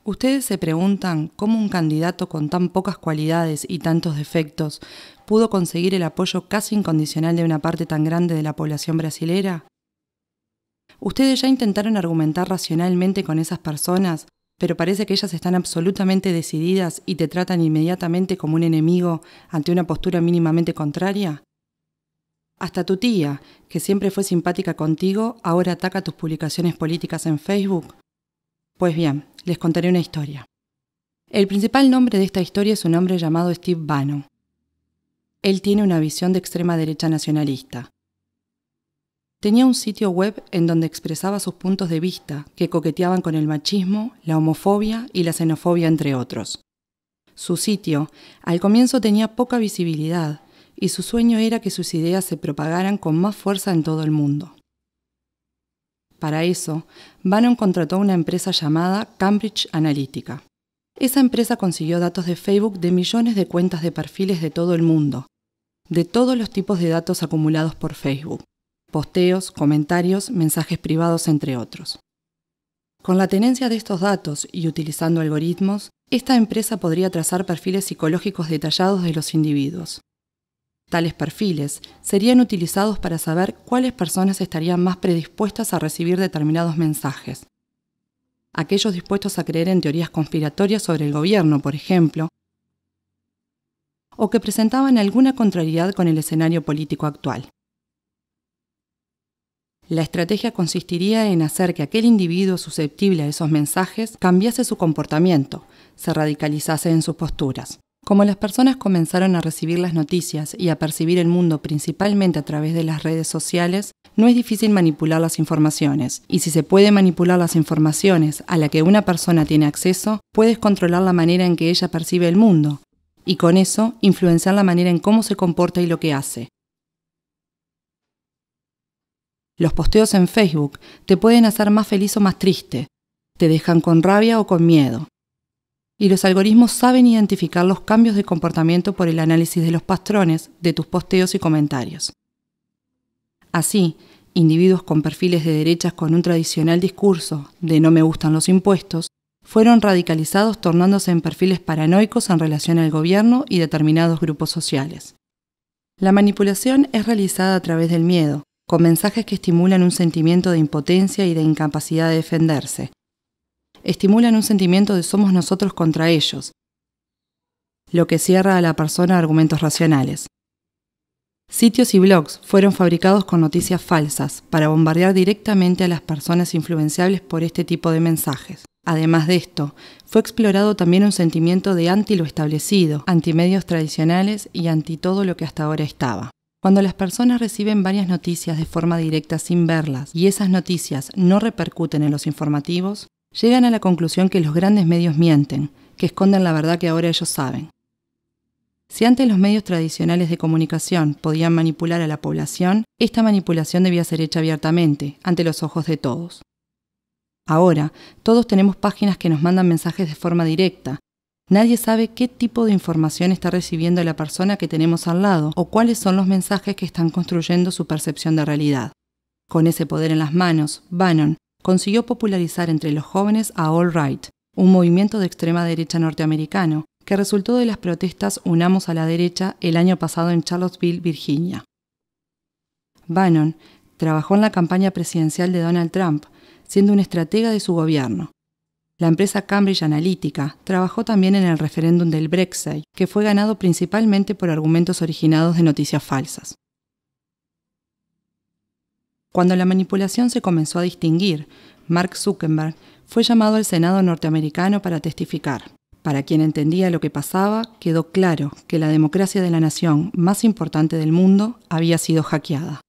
Ustedes se preguntan cómo un candidato con tan pocas cualidades y tantos defectos pudo conseguir el apoyo casi incondicional de una parte tan grande de la población brasilera. Ustedes ya intentaron argumentar racionalmente con esas personas, pero parece que ellas están absolutamente decididas y te tratan inmediatamente como un enemigo ante una postura mínimamente contraria. Hasta tu tía, que siempre fue simpática contigo, ahora ataca tus publicaciones políticas en Facebook. Pues bien, les contaré una historia. El principal nombre de esta historia es un hombre llamado Steve Bannon. Él tiene una visión de extrema derecha nacionalista. Tenía un sitio web en donde expresaba sus puntos de vista que coqueteaban con el machismo, la homofobia y la xenofobia, entre otros. Su sitio, al comienzo, tenía poca visibilidad y su sueño era que sus ideas se propagaran con más fuerza en todo el mundo. Para eso, Bannon contrató una empresa llamada Cambridge Analytica. Esa empresa consiguió datos de Facebook de millones de cuentas de perfiles de todo el mundo, de todos los tipos de datos acumulados por Facebook, posteos, comentarios, mensajes privados, entre otros. Con la tenencia de estos datos y utilizando algoritmos, esta empresa podría trazar perfiles psicológicos detallados de los individuos. Tales perfiles serían utilizados para saber cuáles personas estarían más predispuestas a recibir determinados mensajes. Aquellos dispuestos a creer en teorías conspiratorias sobre el gobierno, por ejemplo, o que presentaban alguna contrariedad con el escenario político actual. La estrategia consistiría en hacer que aquel individuo susceptible a esos mensajes cambiase su comportamiento, se radicalizase en sus posturas. Como las personas comenzaron a recibir las noticias y a percibir el mundo principalmente a través de las redes sociales, no es difícil manipular las informaciones, y si se puede manipular las informaciones a las que una persona tiene acceso, puedes controlar la manera en que ella percibe el mundo, y con eso influenciar la manera en cómo se comporta y lo que hace. Los posteos en Facebook te pueden hacer más feliz o más triste, te dejan con rabia o con miedo. Y los algoritmos saben identificar los cambios de comportamiento por el análisis de los patrones de tus posteos y comentarios. Así, individuos con perfiles de derechas con un tradicional discurso de no me gustan los impuestos, fueron radicalizados tornándose en perfiles paranoicos en relación al gobierno y determinados grupos sociales. La manipulación es realizada a través del miedo, con mensajes que estimulan un sentimiento de impotencia y de incapacidad de defenderse. Estimulan un sentimiento de somos nosotros contra ellos, lo que cierra a la persona a argumentos racionales. Sitios y blogs fueron fabricados con noticias falsas para bombardear directamente a las personas influenciables por este tipo de mensajes. Además de esto, fue explorado también un sentimiento de anti lo establecido, anti medios tradicionales y anti todo lo que hasta ahora estaba. Cuando las personas reciben varias noticias de forma directa sin verlas y esas noticias no repercuten en los informativos, llegan a la conclusión que los grandes medios mienten, que esconden la verdad que ahora ellos saben. Si antes los medios tradicionales de comunicación podían manipular a la población, esta manipulación debía ser hecha abiertamente, ante los ojos de todos. Ahora, todos tenemos páginas que nos mandan mensajes de forma directa. Nadie sabe qué tipo de información está recibiendo la persona que tenemos al lado o cuáles son los mensajes que están construyendo su percepción de realidad. Con ese poder en las manos, Bannon consiguió popularizar entre los jóvenes a Alt-Right, un movimiento de extrema derecha norteamericano que resultó de las protestas Unamos a la Derecha el año pasado en Charlottesville, Virginia. Bannon trabajó en la campaña presidencial de Donald Trump, siendo un estratega de su gobierno. La empresa Cambridge Analytica trabajó también en el referéndum del Brexit, que fue ganado principalmente por argumentos originados de noticias falsas. Cuando la manipulación se comenzó a distinguir, Mark Zuckerberg fue llamado al Senado norteamericano para testificar. Para quien entendía lo que pasaba, quedó claro que la democracia de la nación más importante del mundo había sido hackeada.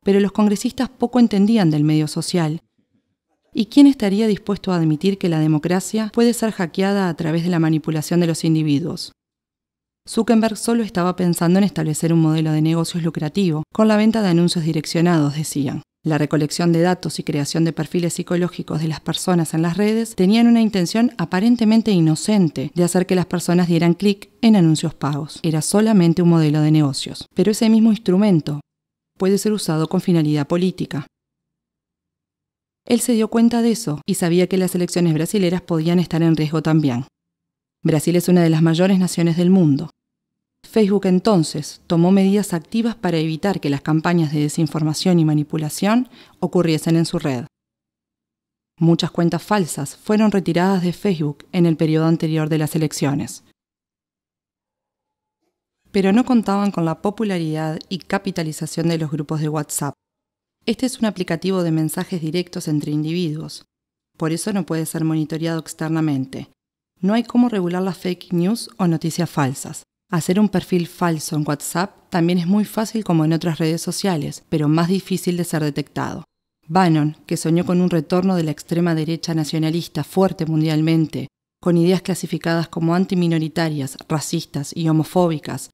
Pero los congresistas poco entendían del medio social. ¿Y quién estaría dispuesto a admitir que la democracia puede ser hackeada a través de la manipulación de los individuos? Zuckerberg solo estaba pensando en establecer un modelo de negocios lucrativo, con la venta de anuncios direccionados, decían. La recolección de datos y creación de perfiles psicológicos de las personas en las redes tenían una intención aparentemente inocente de hacer que las personas dieran clic en anuncios pagos. Era solamente un modelo de negocios. Pero ese mismo instrumento puede ser usado con finalidad política. Él se dio cuenta de eso y sabía que las elecciones brasileras podían estar en riesgo también. Brasil es una de las mayores naciones del mundo. Facebook entonces tomó medidas activas para evitar que las campañas de desinformación y manipulación ocurriesen en su red. Muchas cuentas falsas fueron retiradas de Facebook en el periodo anterior de las elecciones. Pero no contaban con la popularidad y capitalización de los grupos de WhatsApp. Este es un aplicativo de mensajes directos entre individuos. Por eso no puede ser monitoreado externamente. No hay cómo regular las fake news o noticias falsas. Hacer un perfil falso en WhatsApp también es muy fácil como en otras redes sociales, pero más difícil de ser detectado. Bannon, que soñó con un retorno de la extrema derecha nacionalista fuerte mundialmente, con ideas clasificadas como antiminoritarias, racistas y homofóbicas,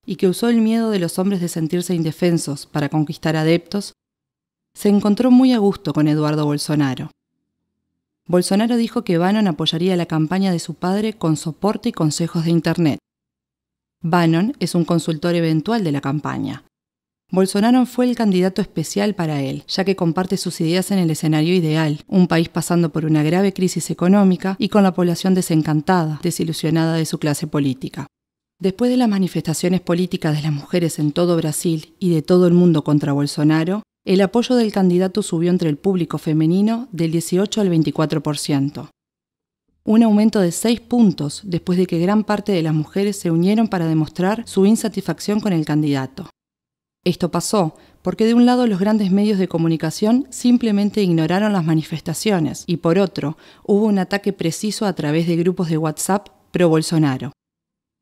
y que usó el miedo de los hombres de sentirse indefensos para conquistar adeptos, se encontró muy a gusto con Eduardo Bolsonaro. Bolsonaro dijo que Bannon apoyaría la campaña de su padre con soporte y consejos de Internet. Bannon es un consultor eventual de la campaña. Bolsonaro fue el candidato especial para él, ya que comparte sus ideas en el escenario ideal, un país pasando por una grave crisis económica y con la población desencantada, desilusionada de su clase política. Después de las manifestaciones políticas de las mujeres en todo Brasil y de todo el mundo contra Bolsonaro, el apoyo del candidato subió entre el público femenino del 18 al 24%. Un aumento de 6 puntos después de que gran parte de las mujeres se unieron para demostrar su insatisfacción con el candidato. Esto pasó porque de un lado los grandes medios de comunicación simplemente ignoraron las manifestaciones y por otro hubo un ataque preciso a través de grupos de WhatsApp pro-Bolsonaro.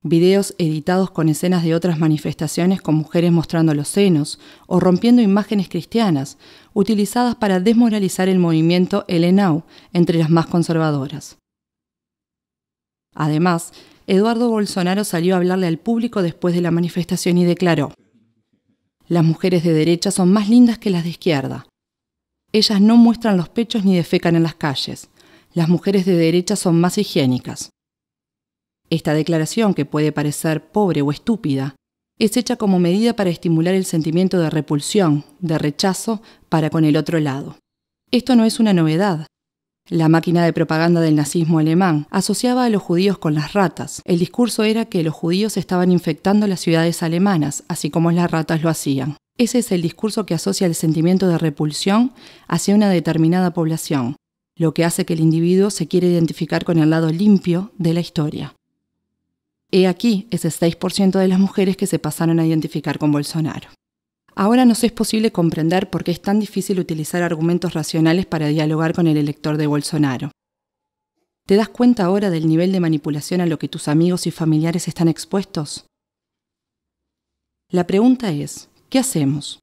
Videos editados con escenas de otras manifestaciones con mujeres mostrando los senos o rompiendo imágenes cristianas, utilizadas para desmoralizar el movimiento LNAU entre las más conservadoras. Además, Eduardo Bolsonaro salió a hablarle al público después de la manifestación y declaró: "Las mujeres de derecha son más lindas que las de izquierda. Ellas no muestran los pechos ni defecan en las calles. Las mujeres de derecha son más higiénicas". Esta declaración, que puede parecer pobre o estúpida, es hecha como medida para estimular el sentimiento de repulsión, de rechazo para con el otro lado. Esto no es una novedad. La máquina de propaganda del nazismo alemán asociaba a los judíos con las ratas. El discurso era que los judíos estaban infectando las ciudades alemanas, así como las ratas lo hacían. Ese es el discurso que asocia el sentimiento de repulsión hacia una determinada población, lo que hace que el individuo se quiera identificar con el lado limpio de la historia. He aquí ese 6% de las mujeres que se pasaron a identificar con Bolsonaro. Ahora nos es posible comprender por qué es tan difícil utilizar argumentos racionales para dialogar con el elector de Bolsonaro. ¿Te das cuenta ahora del nivel de manipulación a lo que tus amigos y familiares están expuestos? La pregunta es, ¿qué hacemos?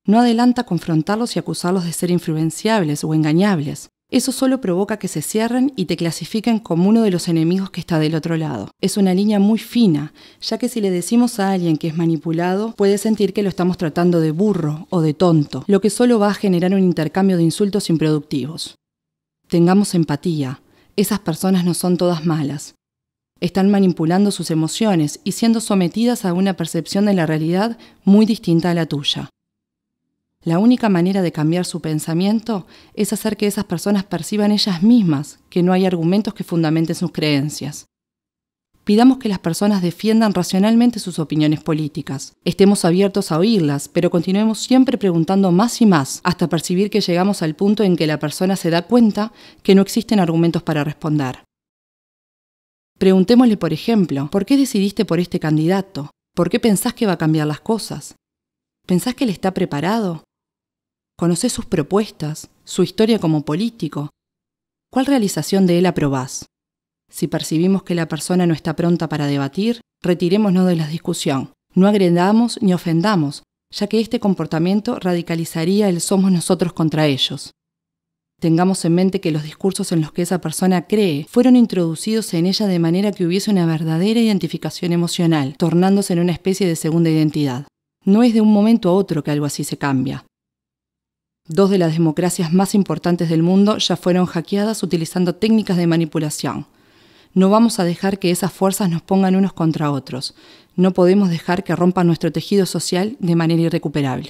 No adelanta confrontarlos y acusarlos de ser influenciables o engañables. Eso solo provoca que se cierren y te clasifiquen como uno de los enemigos que está del otro lado. Es una línea muy fina, ya que si le decimos a alguien que es manipulado, puede sentir que lo estamos tratando de burro o de tonto, lo que solo va a generar un intercambio de insultos improductivos. Tengamos empatía. Esas personas no son todas malas. Están manipulando sus emociones y siendo sometidas a una percepción de la realidad muy distinta a la tuya. La única manera de cambiar su pensamiento es hacer que esas personas perciban ellas mismas que no hay argumentos que fundamenten sus creencias. Pidamos que las personas defiendan racionalmente sus opiniones políticas. Estemos abiertos a oírlas, pero continuemos siempre preguntando más y más hasta percibir que llegamos al punto en que la persona se da cuenta que no existen argumentos para responder. Preguntémosle, por ejemplo, ¿por qué decidiste por este candidato? ¿Por qué pensás que va a cambiar las cosas? ¿Pensás que él está preparado? ¿Conocés sus propuestas, su historia como político? ¿Cuál realización de él aprobás? Si percibimos que la persona no está pronta para debatir, retirémonos de la discusión. No agredamos ni ofendamos, ya que este comportamiento radicalizaría el somos nosotros contra ellos. Tengamos en mente que los discursos en los que esa persona cree fueron introducidos en ella de manera que hubiese una verdadera identificación emocional, tornándose en una especie de segunda identidad. No es de un momento a otro que algo así se cambia. 2 de las democracias más importantes del mundo ya fueron hackeadas utilizando técnicas de manipulación. No vamos a dejar que esas fuerzas nos pongan unos contra otros. No podemos dejar que rompan nuestro tejido social de manera irrecuperable.